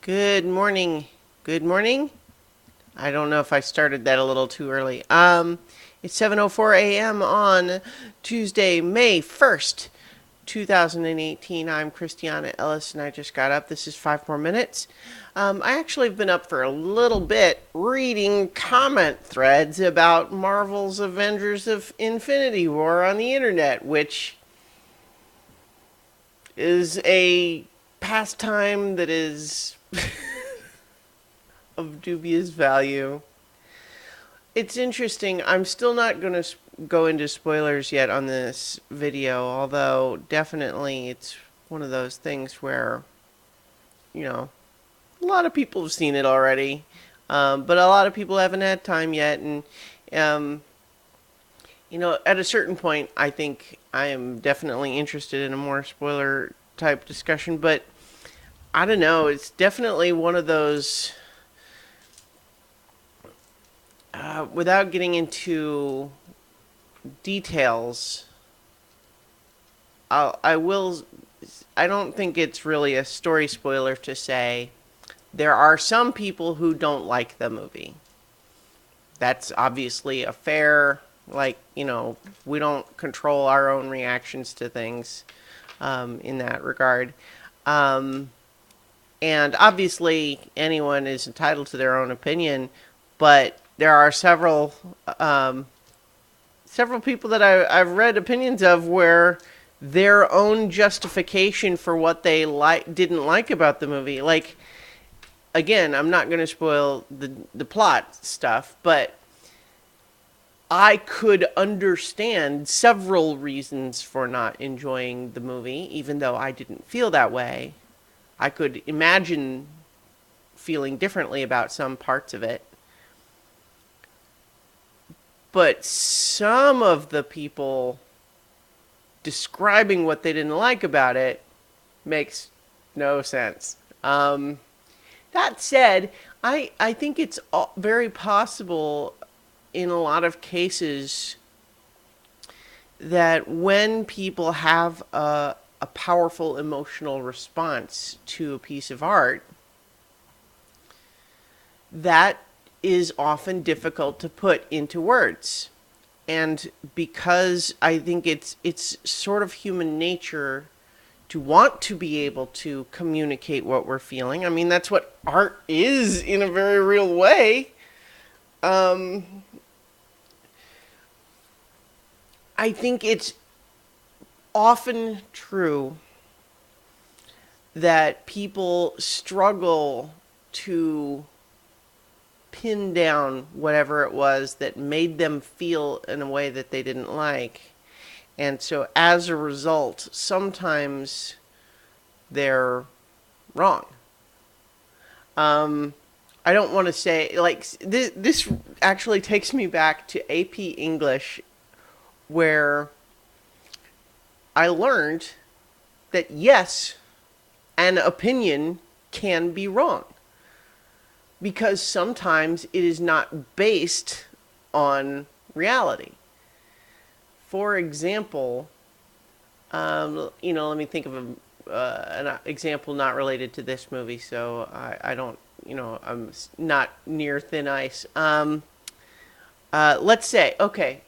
Good morning. Good morning. I don't know if I started that a little too early. It's 7:04 a.m. on Tuesday, May 1st, 2018. I'm Christiana Ellis and I just got up. This is 5 more minutes. I actually have been up for a little bit reading comment threads about Marvel's Avengers of Infinity War on the internet, which is a pastime that is of dubious value. It's interesting. I'm still not going to go into spoilers yet on this video, although definitely it's one of those things where, a lot of people have seen it already, but a lot of people haven't had time yet. And, um, at a certain point, I think I am definitely interested in a more spoiler type discussion, but I don't know. It's definitely one of those. Without getting into details, I will. I don't think it's really a story spoiler to say there are some people who don't like the movie. That's obviously a fair, we don't control our own reactions to things in that regard. Um, and obviously, anyone is entitled to their own opinion, but there are several people that I've read opinions of where their own justification for what they didn't like about the movie. Like, again, I'm not going to spoil the plot stuff, but I could understand several reasons for not enjoying the movie, even though I didn't feel that way. I could imagine feeling differently about some parts of it. But some of the people describing what they didn't like about it makes no sense. That said, I think it's very possible in a lot of cases that when people have a powerful emotional response to a piece of art, that is often difficult to put into words. And because I think it's sort of human nature to want to be able to communicate what we're feeling. I mean, that's what art is in a very real way. I think it's often true that people struggle to pin down whatever it was that made them feel in a way that they didn't like. And so as a result, sometimes they're wrong. I don't want to say, like, this actually takes me back to AP English, where I learned that yes, an opinion can be wrong, because sometimes it is not based on reality. For example, let me think of an example not related to this movie, so I don't, I'm not near thin ice. Let's say, okay,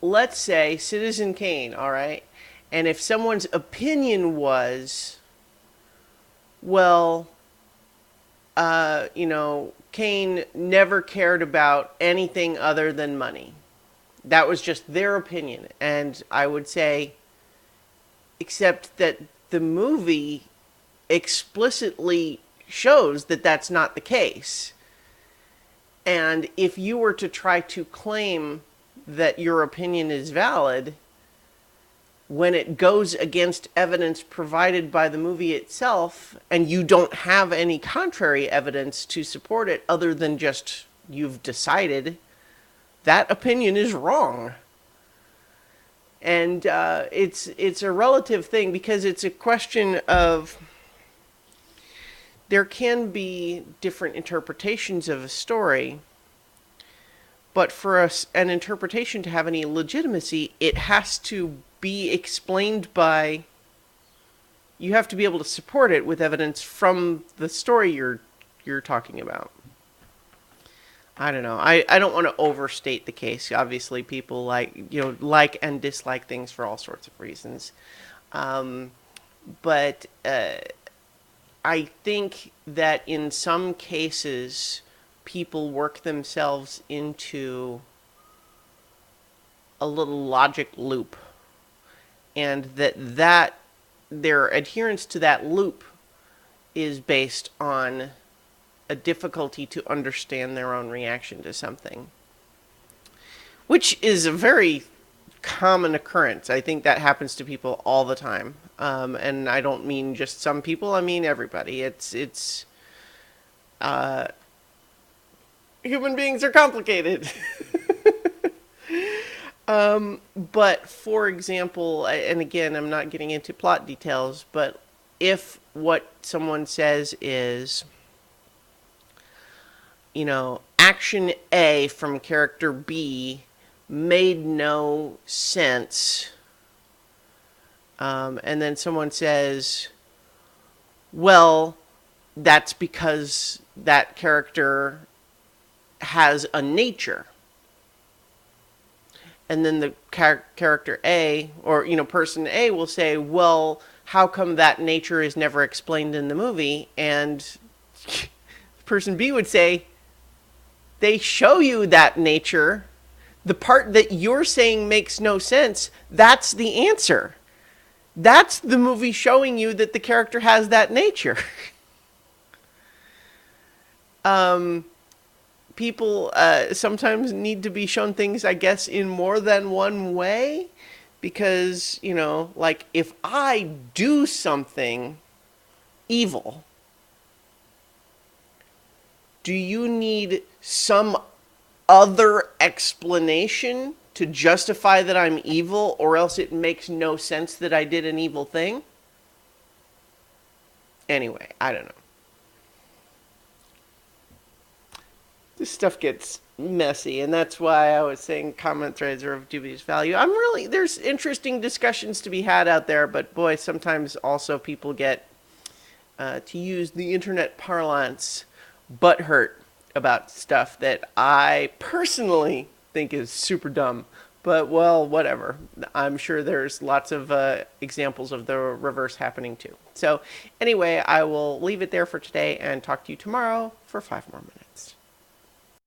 let's say Citizen Kane, all right? And if someone's opinion was, well, Kane never cared about anything other than money. That was just their opinion. And I would say, except that the movie explicitly shows that that's not the case. And if you were to try to claim that your opinion is valid, when it goes against evidence provided by the movie itself, and you don't have any contrary evidence to support it other than just you've decided, that opinion is wrong. And it's a relative thing, because it's a question of, there can be different interpretations of a story, but for an interpretation to have any legitimacy, it has to be explained by you have to be able to support it with evidence from the story you're talking about. I don't know. I don't want to overstate the case. Obviously, people like and dislike things for all sorts of reasons. Um, but I think that in some cases, people work themselves into a little logic loop, and that their adherence to that loop is based on a difficulty to understand their own reaction to something, which is a very common occurrence. I think that happens to people all the time. And I don't mean just some people, I mean everybody. Uh, Human beings are complicated. But for example, and again, I'm not getting into plot details, but if what someone says is, action A from character B made no sense, and then someone says, well, that's because that character has a nature. And then the character A, or, person A will say, well, how come that nature is never explained in the movie? And person B would say, they show you that nature. The part that you're saying makes no sense, that's the answer. That's the movie showing you that the character has that nature. People sometimes need to be shown things, I guess, in more than one way. Because, like, if I do something evil, do you need some other explanation to justify that I'm evil, or else it makes no sense that I did an evil thing? Anyway, I don't know. This stuff gets messy, and that's why I was saying comment threads are of dubious value. There's interesting discussions to be had out there, but boy, sometimes also people get, to use the internet parlance, butthurt about stuff that I personally think is super dumb. But, well, whatever. I'm sure there's lots of examples of the reverse happening too. So, anyway, I will leave it there for today and talk to you tomorrow for 5 more minutes.